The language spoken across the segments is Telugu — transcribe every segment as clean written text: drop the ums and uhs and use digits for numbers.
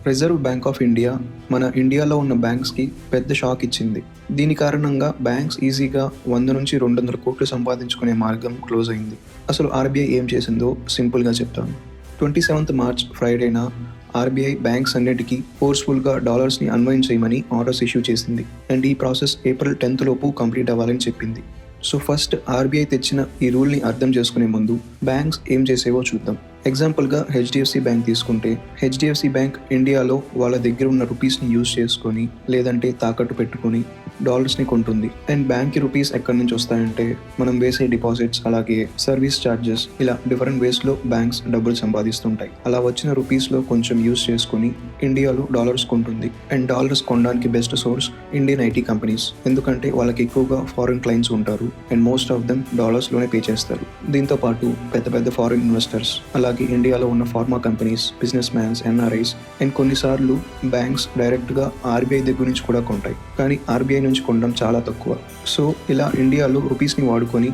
రిజర్వ్ బ్యాంక్ ఆఫ్ ఇండియా మన ఇండియాలో ఉన్న బ్యాంక్స్కి పెద్ద షాక్ ఇచ్చింది. దీని కారణంగా బ్యాంక్స్ ఈజీగా 100 నుంచి 200 కోట్లు సంపాదించుకునే మార్గం క్లోజ్ అయింది. అసలు ఆర్బీఐ ఏం చేసిందో సింపుల్గా చెప్తాను. 27th మార్చ్ ఫ్రైడేన ఆర్బీఐ బ్యాంక్స్ అన్నిటికీ ఫోర్స్ఫుల్గా డాలర్స్ని అన్వైండ్ చేయమని ఆర్డర్స్ ఇష్యూ చేసింది. అండ్ ఈ ప్రాసెస్ ఏప్రిల్ 10th లోపు కంప్లీట్ అవ్వాలని చెప్పింది. సో ఫస్ట్ ఆర్బీఐ తెచ్చిన ఈ రూల్ని అర్థం చేసుకునే ముందు బ్యాంక్స్ ఏం చేసేవో చూద్దాం. ఎగ్జాంపుల్గా హెచ్డిఎఫ్సి బ్యాంక్ తీసుకుంటే, హెచ్డిఎఫ్సి బ్యాంక్ ఇండియాలో వాళ్ళ దగ్గర ఉన్న రూపీస్ని యూజ్ చేసుకొని లేదంటే తాకట్టు పెట్టుకొని డాలర్స్ని కొంటుంది. అండ్ బ్యాంక్కి రూపీస్ ఎక్కడి నుంచి వస్తాయంటే మనం వేసే డిపాజిట్స్, అలాగే సర్వీస్ ఛార్జెస్, ఇలా డిఫరెంట్ వేస్లో బ్యాంక్స్ డబ్బులు సంపాదిస్తుంటాయి. అలా వచ్చిన రూపీస్లో కొంచెం యూజ్ చేసుకొని ఇండియాలో డాలర్స్ కొంటుంది. అండ్ డాలర్స్ కొనడానికి best source Indian IT companies, ఎందుకంటే వాళ్ళకి ఎక్కువగా ఫారిన్ క్లయింట్స్ ఉంటారు అండ్ మోస్ట్ ఆఫ్ దెమ్ డాలర్స్లోనే పే చేస్తారు. దీంతో పాటు పెద్ద పెద్ద ఫారిన్ ఇన్వెస్టర్స్, అలాగే ఇండియాలో ఉన్న pharma companies, business mans, NRIs. And కొన్నిసార్లు బ్యాంక్స్ డైరెక్ట్గా ఆర్బీఐ దగ్గర నుంచి కూడా కొంటాయి, కానీ ఆర్బీఐ నుంచి కొనడం చాలా తక్కువ. సో ఇలా ఇండియాలో రూపీస్ని వాడుకొని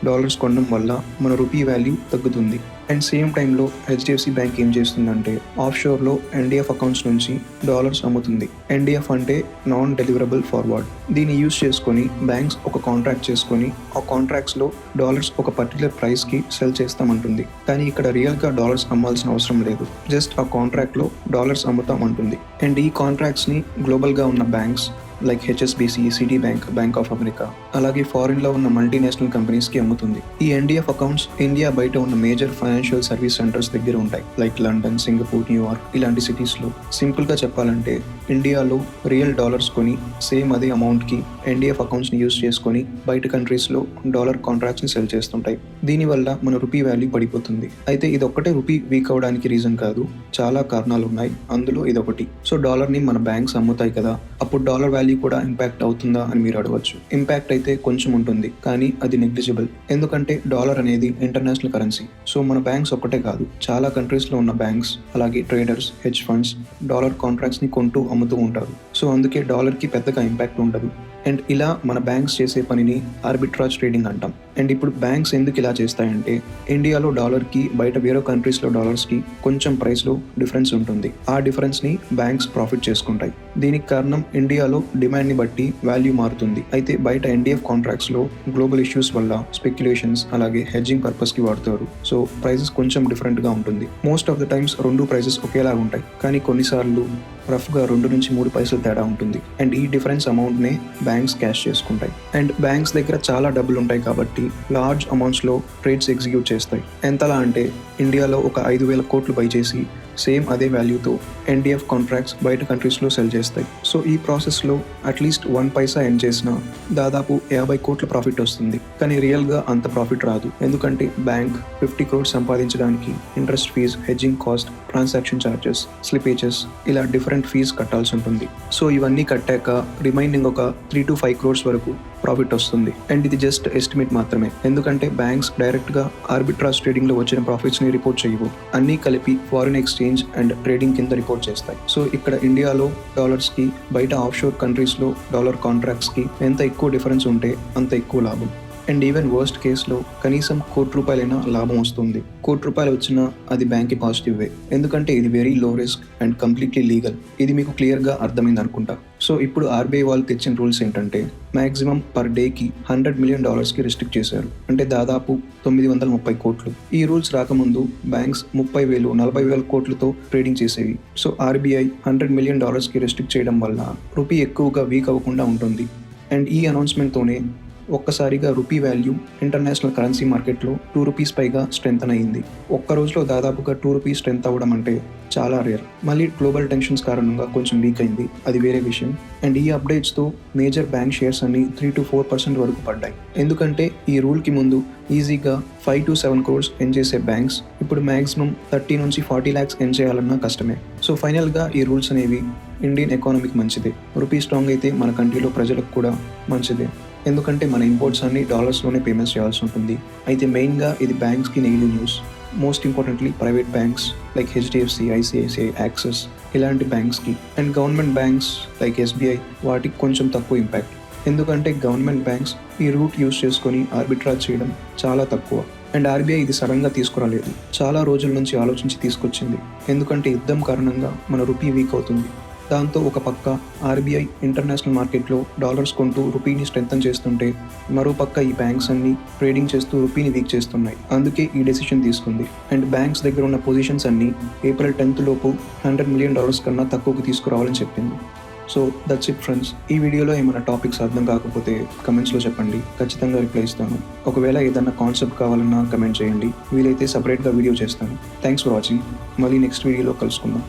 డాలర్స్ కొనడం వల్ల మన రూపీ వాల్యూ తగ్గుతుంది. అండ్ సేమ్ టైంలో హెచ్డిఎఫ్సి బ్యాంక్ ఏం చేస్తుందంటే ఆఫ్ షోర్లో ఎన్డీఎఫ్ అకౌంట్స్ నుంచి డాలర్స్ అమ్ముతుంది. ఎన్డీఎఫ్ అంటే నాన్ డెలివరబుల్ ఫార్వర్డ్. దీన్ని యూజ్ చేసుకొని బ్యాంక్స్ ఒక కాంట్రాక్ట్ చేసుకొని ఆ కాంట్రాక్ట్స్లో డాలర్స్ ఒక పర్టికులర్ ప్రైస్కి సెల్ చేస్తామంటుంది. కానీ ఇక్కడ రియల్గా డాలర్స్ అమ్మాల్సిన అవసరం లేదు, జస్ట్ ఆ కాంట్రాక్ట్లో డాలర్స్ అమ్ముతామంటుంది. అండ్ ఈ కాంట్రాక్ట్స్ని గ్లోబల్గా ఉన్న banks like HSBC, city bank, bank of America, అలాగే ఫారిన్లో ఉన్న మల్టీనేషనల్ కంపెనీస్కి అమ్ముతుంది. ఈ ఎన్డీఎఫ్ అకౌంట్స్ ఇండియా బయట ఉన్న మేజర్ ఫైనాన్షియల్ సర్వీస్ సెంటర్స్ దగ్గర ఉంటాయి, లైక్ లండన్, సింగపూర్, న్యూయార్క్ ఇలాంటి సిటీస్లో. సింపుల్గా చెప్పాలంటే ఇండియాలో రియల్ డాలర్స్ కొని సేమ్ అదే అమౌంట్కి ఎన్డీఎఫ్ అకౌంట్స్ని యూజ్ చేసుకొని బయట కంట్రీస్లో డాలర్ కాంట్రాక్ట్స్ని సెల్ చేస్తుంటాయి. దీనివల్ల మన రూపీ వాల్యూ పడిపోతుంది. అయితే ఇది ఒక్కటే రూపీ వీక్ అవడానికి రీజన్ కాదు, చాలా కారణాలు ఉన్నాయి, అందులో ఇదొకటి. సో డాలర్ని మన బ్యాంక్స్ అమ్ముతాయి కదా, అప్పుడు డాలర్ వాల్యూ కూడా ఇంపాక్ట్ అవుతుందా అని మీరు అడగవచ్చు. ఇంపాక్ట్ అయితే కొంచెం ఉంటుంది, కానీ అది నెగ్లిజిబుల్. ఎందుకంటే డాలర్ అనేది ఇంటర్నేషనల్ కరెన్సీ. సో మన బ్యాంక్స్ ఒక్కటే కాదు, చాలా కంట్రీస్లో ఉన్న బ్యాంక్స్, అలాగే ట్రేడర్స్, హెడ్జ్ ఫండ్స్ డాలర్ కాంట్రాక్ట్స్ని కొంటూ అమ్ముతూ ఉంటారు. సో అందుకే డాలర్కి పెద్దగా ఇంపాక్ట్ ఉండదు. అండ్ ఇలా మన బ్యాంక్స్ చేసే పనిని ఆర్బిట్రాజ్ ట్రేడింగ్ అంటాం. అండ్ ఇప్పుడు బ్యాంక్స్ ఎందుకు ఇలా చేస్తాయంటే ఇండియాలో డాలర్కి బయట వేరే కంట్రీస్లో డాలర్స్కి కొంచెం ప్రైస్లో డిఫరెన్స్ ఉంటుంది. ఆ డిఫరెన్స్ని బ్యాంక్స్ ప్రాఫిట్ చేసుకుంటాయి. దీనికి కారణం ఇండియాలో డిమాండ్ని బట్టి వాల్యూ మారుతుంది. అయితే బయట ఎన్డీఎఫ్ కాంట్రాక్ట్స్లో గ్లోబల్ ఇష్యూస్ వల్ల స్పెక్యులేషన్స్, అలాగే హెడ్జింగ్ పర్పస్కి వాడతారు. సో ప్రైజెస్ కొంచెం డిఫరెంట్గా ఉంటుంది. మోస్ట్ ఆఫ్ ద టైమ్స్ రెండు ప్రైజెస్ ఒకేలాగా ఉంటాయి, కానీ కొన్నిసార్లు రఫ్గా 2 నుంచి 3 పైసలు తేడా ఉంటుంది. అండ్ ఈ డిఫరెన్స్ అమౌంట్నే బ్యాంక్స్ క్యాష్ చేసుకుంటాయి. అండ్ బ్యాంక్స్ దగ్గర చాలా డబ్బులు ఉంటాయి కాబట్టి లార్జ్ అమౌంట్స్లో ట్రేడ్స్ ఎగ్జిక్యూట్ చేస్తాయి. ఎంతలా అంటే ఇండియాలో ఒక 5,000 కోట్లు బై చేసి సేమ్ అదే వాల్యూతో ఎన్డీఎఫ్ కాంట్రాక్ట్స్ బయట కంట్రీస్లో సెల్ చేస్తాయి. సో ఈ ప్రాసెస్లో అట్లీస్ట్ 1 పైసా ఎర్న్ చేసినా దాదాపు 50 కోట్ల ప్రాఫిట్ వస్తుంది. కానీ రియల్గా అంత ప్రాఫిట్ రాదు, ఎందుకంటే బ్యాంక్ 50 crores సంపాదించడానికి interest fees, hedging cost, transaction charges, slippages ఇలా డిఫరెంట్ ఫీజ్ కట్టాల్సి ఉంటుంది. సో ఇవన్నీ కట్టాక రిమైనింగ్ ఒక 3 to 5 crores వరకు ప్రాఫిట్ వస్తుంది. అండ్ ఇది జస్ట్ ఎస్టిమేట్ మాత్రమే, ఎందుకంటే బ్యాంక్స్ డైరెక్ట్గా ఆర్బిట్రాజ్ ట్రేడింగ్లో వచ్చిన ప్రాఫిట్స్ని రిపోర్ట్ చేయవు. అన్నీ కలిపి ఫారిన్ ఎక్స్చేంజ్ అండ్ ట్రేడింగ్ కింద రిపోర్ట్ చేస్తాయి. సో ఇక్కడ ఇండియాలో డాలర్స్కి బయట ఆఫ్షోర్ కంట్రీస్లో డాలర్ కాంట్రాక్ట్స్కి ఎంత ఎక్కువ డిఫరెన్స్ ఉంటే అంత ఎక్కువ లాభం. అండ్ ఈవెన్ వర్స్ట్ కేసులో కనీసం ₹1,00,00,000 లాభం వస్తుంది. ₹1,00,00,000 వచ్చినా అది బ్యాంక్కి పాజిటివ్వే, ఎందుకంటే ఇది very low risk and completely legal. ఇది మీకు క్లియర్గా అర్థమైంది అనుకుంటా. సో ఇప్పుడు ఆర్బీఐ వాళ్ళు తెచ్చిన రూల్స్ ఏంటంటే మ్యాక్సిమం పర్ డేకి $100 million రిస్ట్రిక్ట్ చేశారు, అంటే దాదాపు 930 కోట్లు. ఈ రూల్స్ రాకముందు బ్యాంక్స్ 30,000, 40,000 కోట్లతో ట్రేడింగ్ చేసేవి. సో ఆర్బీఐ $100 million రిస్ట్రిక్ట్ చేయడం వల్ల రూపీ ఎక్కువగా వీక్ అవ్వకుండా ఉంటుంది. అండ్ ఈ అనౌన్స్మెంట్తోనే ఒక్కసారిగా రూపీ వాల్యూ ఇంటర్నేషనల్ కరెన్సీ మార్కెట్లో ₹2 పైగా స్ట్రెంథన్ అయింది. ఒక్క రోజులో దాదాపుగా ₹2 స్ట్రెంత్ అవ్వడం అంటే చాలా రేర్. మళ్ళీ గ్లోబల్ టెన్షన్స్ కారణంగా కొంచెం వీక్ అయింది, అది వేరే విషయం. అండ్ ఈ అప్డేట్స్తో మేజర్ బ్యాంక్ షేర్స్ అన్ని 3 to 4% వరకు పడ్డాయి. ఎందుకంటే ఈ రూల్కి ముందు ఈజీగా 5 to 7 crores ఎర్న్ చేసే బ్యాంక్స్ ఇప్పుడు మ్యాక్సిమం 30 నుంచి 40 lakhs ఎర్న్ చేయాలన్నా కష్టమే. సో ఫైనల్గా ఈ రూల్స్ అనేవి ఇండియన్ ఎకానమీకి మంచిదే. రూపీ స్ట్రాంగ్ అయితే మన కంట్రీలో ప్రజలకు కూడా మంచిదే, ఎందుకంటే మన ఇంపోర్ట్స్ అన్ని డాలర్స్లోనే పేమెంట్స్ చేయాల్సి ఉంటుంది. అయితే మెయిన్గా ఇది బ్యాంక్స్కి negative news. Most importantly private banks like HDFC, ICICI, Axis ఇలాంటి బ్యాంక్స్కి. And government banks like SBI వాటికి కొంచెం తక్కువ ఇంపాక్ట్, ఎందుకంటే గవర్నమెంట్ బ్యాంక్స్ ఈ రూట్ యూస్ చేసుకొని ఆర్బిట్రాజ్ చేయడం చాలా తక్కువ. అండ్ ఆర్బీఐ ఇది సడన్గా తీసుకురాలేదు, చాలా రోజుల నుంచి ఆలోచించి తీసుకొచ్చింది. ఎందుకంటే యుద్ధం కారణంగా మన రూపీ వీక్ అవుతుంది. దాంతో ఒక పక్క ఆర్బీఐ ఇంటర్నేషనల్ మార్కెట్లో డాలర్స్ కొంటూ రూపీని స్ట్రెంథన్ చేస్తుంటే, మరో పక్క ఈ బ్యాంక్స్ అన్ని ట్రేడింగ్ చేస్తూ రూపీని వీక్ చేస్తున్నాయి. అందుకే ఈ డెసిషన్ తీసుకుంది. అండ్ బ్యాంక్స్ దగ్గర ఉన్న పొజిషన్స్ అన్ని ఏప్రిల్ 10th లోపు $100 million కన్నా తక్కువకు తీసుకురావాలని చెప్పింది. So that's it friends. ఈ వీడియోలో ఏమైనా టాపిక్స్ అర్థం కాకపోతే కమెంట్స్లో చెప్పండి, ఖచ్చితంగా రిప్లై ఇస్తాను. ఒకవేళ ఏదైనా కాన్సెప్ట్ కావాలన్నా కమెంట్ చేయండి, వీలైతే సపరేట్గా వీడియో చేస్తాను. Thanks for watching. మళ్ళీ నెక్స్ట్ వీడియోలో కలుసుకుందాం.